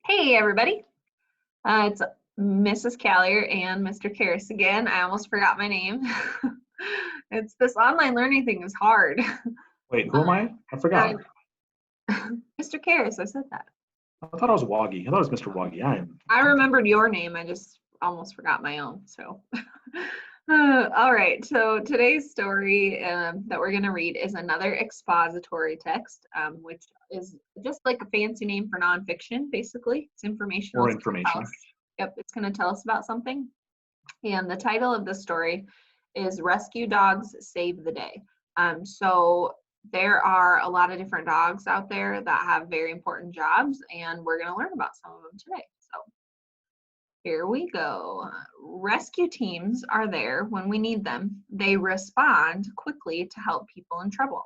Hey, everybody. It's Mrs. Callier and Mr. Karras again. I almost forgot my name. It's this online learning thing is hard. Wait, who am I? I Uh, forgot. Mr. Karras, I said that. I thought I was Woggy. I thought it was Mr. Woggy. I remembered your name. I just almost forgot my own. So, all right. So today's story that we're going to read is another expository text, which is just like a fancy name for nonfiction, basically. It's informational. More It's gonna tell information. us- Yep, it's going to tell us about something. And the title of the story is Rescue Dogs Save the Day. So there are a lot of different dogs out there that have very important jobs, and we're going to learn about some of them today. So here we go. Rescue teams are there when we need them. They respond quickly to help people in trouble.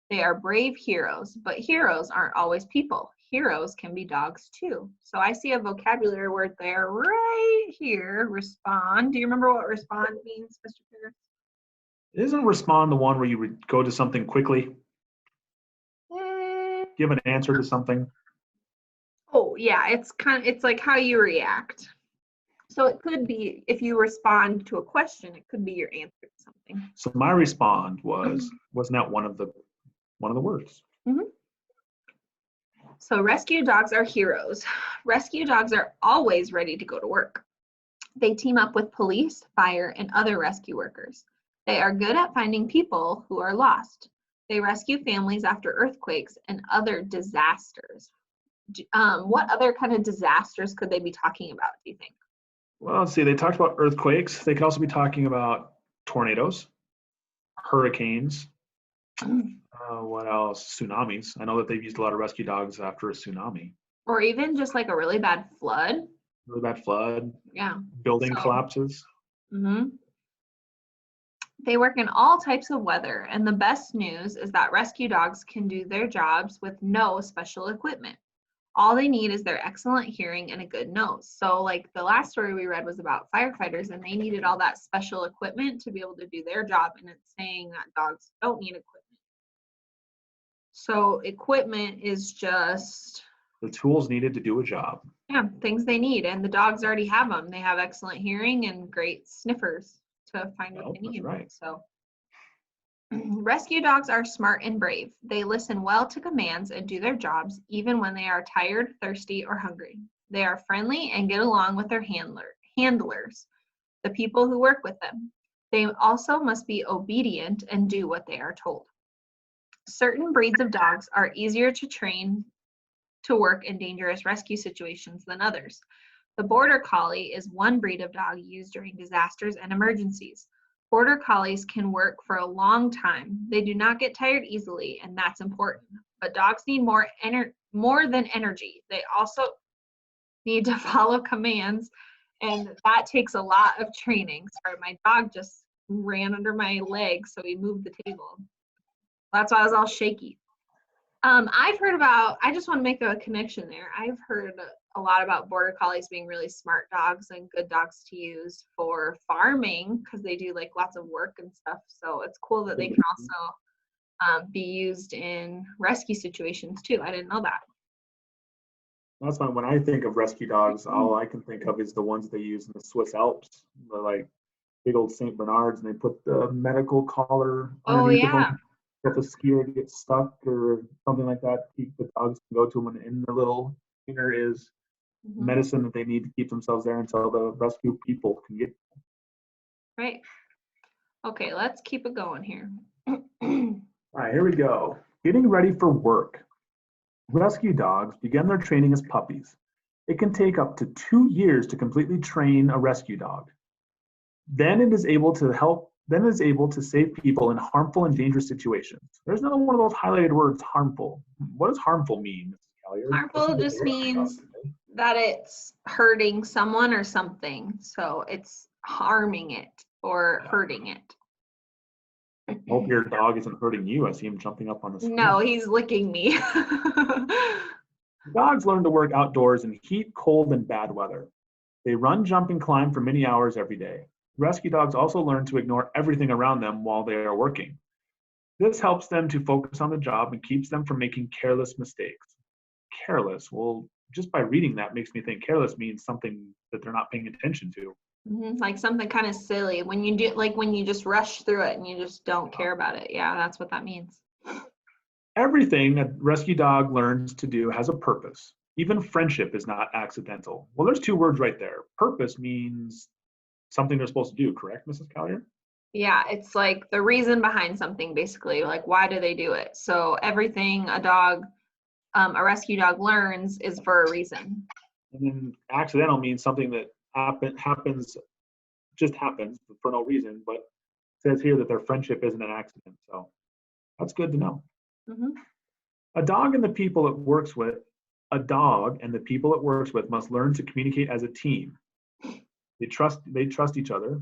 They are brave heroes, but heroes aren't always people. Heroes can be dogs too. So I see a vocabulary word there right here, respond. Do you remember what respond means, Mr. Karras? Isn't respond the one where you go to something quickly, give an answer to something? Oh, yeah, it's like how you react. So it could be, if you respond to a question, it could be your answer to something. So my respond wasn't that one of the words? Mhm. So rescue dogs are heroes. Rescue dogs are always ready to go to work. They team up with police, fire, and other rescue workers. They are good at finding people who are lost. They rescue families after earthquakes and other disasters. What other kind of disasters could they be talking about, do you think? Well, let's see. They talked about earthquakes. They could also be talking about tornadoes, hurricanes. What else? Tsunamis. I know that they've used a lot of rescue dogs after a tsunami. Or even just like a really bad flood. Really bad flood, Yeah. building So, collapses. They work in all types of weather, and the best news is that rescue dogs can do their jobs with no special equipment. All they need is their excellent hearing and a good nose. So like the last story we read was about firefighters, and they needed all that special equipment to be able to do their job, and it's saying that dogs don't need equipment. So equipment is just The tools needed to do a job. things they need, and the dogs already have them. They have excellent hearing and great sniffers to find what they need. Right. So rescue dogs are smart and brave. They listen well to commands and do their jobs even when they are tired, thirsty, or hungry. They are friendly and get along with their handlers, the people who work with them. They also must be obedient and do what they are told. Certain breeds of dogs are easier to train to work in dangerous rescue situations than others. The Border Collie is one breed of dog used during disasters and emergencies. Border Collies can work for a long time. They do not get tired easily, and that's important. But dogs need more than energy. They also need to follow commands, and that takes a lot of training. Sorry, my dog just ran under my leg, so he moved the table. That's why I was all shaky. I just want to make a connection there. I've heard a lot about Border Collies being really smart dogs and good dogs to use for farming because they do like lots of work and stuff. So it's cool that they can also be used in rescue situations too. I didn't know that. That's fine. When I think of rescue dogs, all I can think of is the ones they use in the Swiss Alps, the like big old Saint Bernards, and they put the medical collar underneath of them. If a skier gets stuck or something like that, the dogs can go to them, and in the little cleaner is medicine that they need to keep themselves there until the rescue people can get them. Right. Okay, let's keep it going here. All right, here we go. Getting ready for work. Rescue dogs begin their training as puppies. It can take up to 2 years to completely train a rescue dog. Then it is able to save people in harmful and dangerous situations. There's another one of those highlighted words, harmful. What does harmful mean, Mrs. Callier? Harmful just means that it's hurting someone or something. So it's harming it or hurting it. Hope your dog isn't hurting you. I see him jumping up on the screen. No, he's licking me. Dogs learn to work outdoors in heat, cold, and bad weather. They run, jump, and climb for many hours every day. Rescue dogs also learn to ignore everything around them while they are working. This helps them to focus on the job and keeps them from making careless mistakes. careless. Well, just by reading that makes me think careless means something that they're not paying attention to. Like something kind of silly when you do, like when you just rush through it and you just don't care about it. Yeah, that's what that means. Everything a rescue dog learns to do has a purpose. Even friendship is not accidental. Well, there's two words right there. Purpose means something they're supposed to do, correct, Mrs. Collier? Yeah, it's like the reason behind something, basically. Like, why do they do it? So everything a rescue dog learns is for a reason. And then accidental means something that just happens for no reason, but it says here that their friendship isn't an accident. So that's good to know. Mm-hmm. A dog and the people it works with must learn to communicate as a team. They trust each other,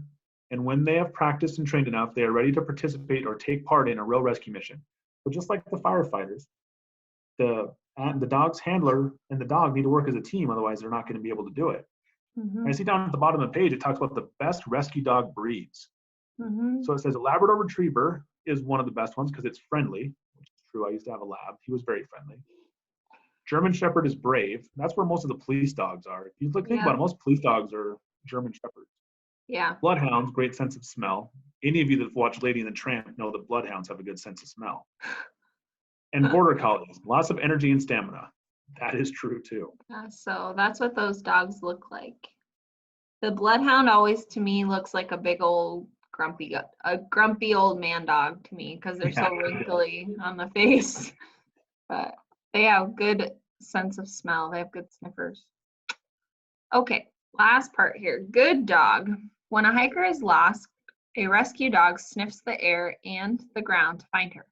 and when they have practiced and trained enough, they are ready to participate or take part in a real rescue mission. So just like the firefighters, the dog's handler and the dog need to work as a team, otherwise they're not going to be able to do it. Mm-hmm. And I see down at the bottom of the page, it talks about the best rescue dog breeds. Mm-hmm. So it says a Labrador Retriever is one of the best ones because it's friendly, which is true. I used to have a lab. He was very friendly. German Shepherd is brave. That's where most of the police dogs are. If you think about it, most police dogs are German Shepherds. Yeah. Bloodhounds, great sense of smell. Any of you that watch Lady and the Tramp know that bloodhounds have a good sense of smell. And Border Collies, lots of energy and stamina. That is true too. Yeah, so that's what those dogs look like. The Bloodhound always, to me, looks like a big old grumpy old man dog to me because they're so wrinkly on the face. But they have good sense of smell. They have good sniffers. Okay, last part here. Good dog. When a hiker is lost, a rescue dog sniffs the air and the ground to find her.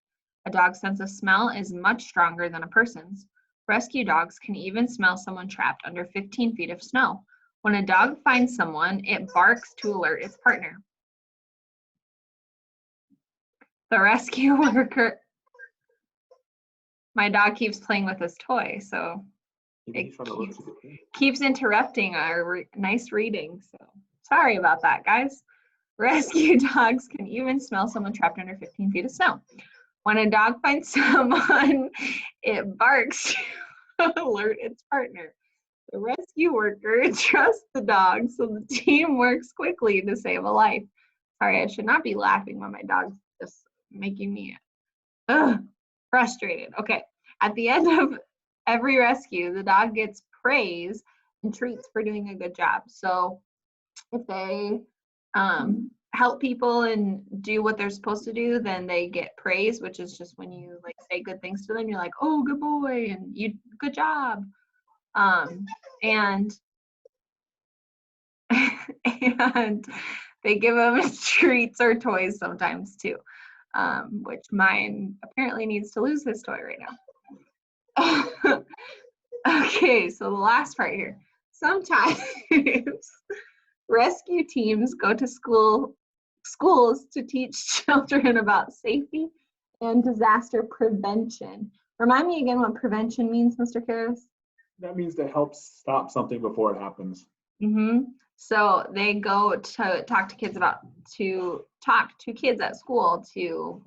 A dog's sense of smell is much stronger than a person's. Rescue dogs can even smell someone trapped under 15 feet of snow. When a dog finds someone, it barks to alert its partner. The rescue worker, my dog keeps playing with his toy, so it keeps interrupting our nice reading. So sorry about that, guys. Rescue dogs can even smell someone trapped under 15 feet of snow. When a dog finds someone, it barks to alert its partner. The rescue worker trusts the dog, so the team works quickly to save a life. Sorry, I should not be laughing when my dog's just making me frustrated. Okay, at the end of every rescue, the dog gets praise and treats for doing a good job. So if they help people and do what they're supposed to do, then they get praise, which is just when you like say good things to them. You're like, oh, good boy, and you good job. And and they give them treats or toys sometimes too, which mine apparently needs to lose his toy right now. Okay, so the last part here. Sometimes rescue teams go to schools to teach children about safety and disaster prevention. Remind me again what prevention means, Mr. Karras? That means to help stop something before it happens. Mm-hmm. So they go to talk to kids at school to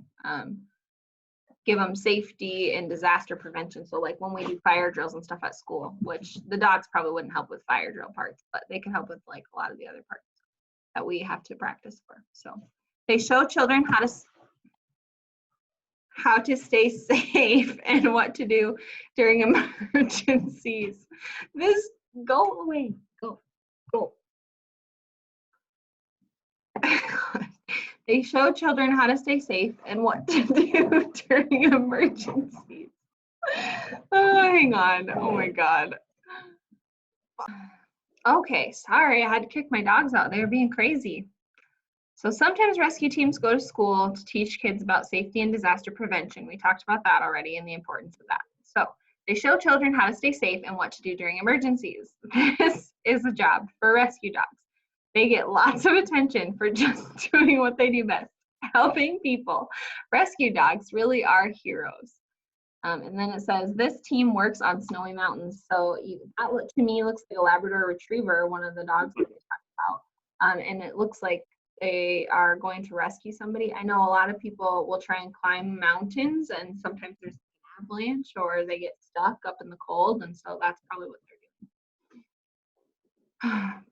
give them safety and disaster prevention. So like when we do fire drills and stuff at school, which the dogs probably wouldn't help with fire drill parts, but they can help with like a lot of the other parts that we have to practice for. So they show children how to stay safe and what to do during emergencies. Go away, go. They show children how to stay safe and what to do during emergencies. Oh, hang on. Oh my God. Okay, sorry, I had to kick my dogs out. They were being crazy. So sometimes rescue teams go to school to teach kids about safety and disaster prevention. We talked about that already and the importance of that. So they show children how to stay safe and what to do during emergencies. This is a job for rescue dogs. They get lots of attention for just doing what they do best, helping people. Rescue dogs really are heroes. And then it says, this team works on snowy mountains. So that to me looks like a Labrador Retriever, one of the dogs that they talked about. And it looks like they are going to rescue somebody. I know a lot of people will try and climb mountains, and sometimes there's avalanche or they get stuck up in the cold, and so that's probably what they're doing.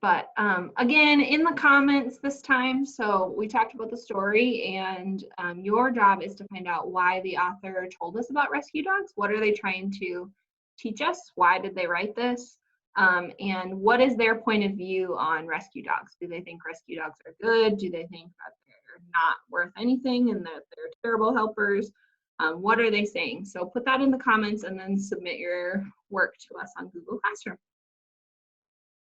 But again, in the comments this time, so we talked about the story, and your job is to find out why the author told us about rescue dogs. What are they trying to teach us? Why did they write this? And what is their point of view on rescue dogs? Do they think rescue dogs are good? Do they think that they're not worth anything and that they're terrible helpers? What are they saying? So put that in the comments and then submit your work to us on Google Classroom.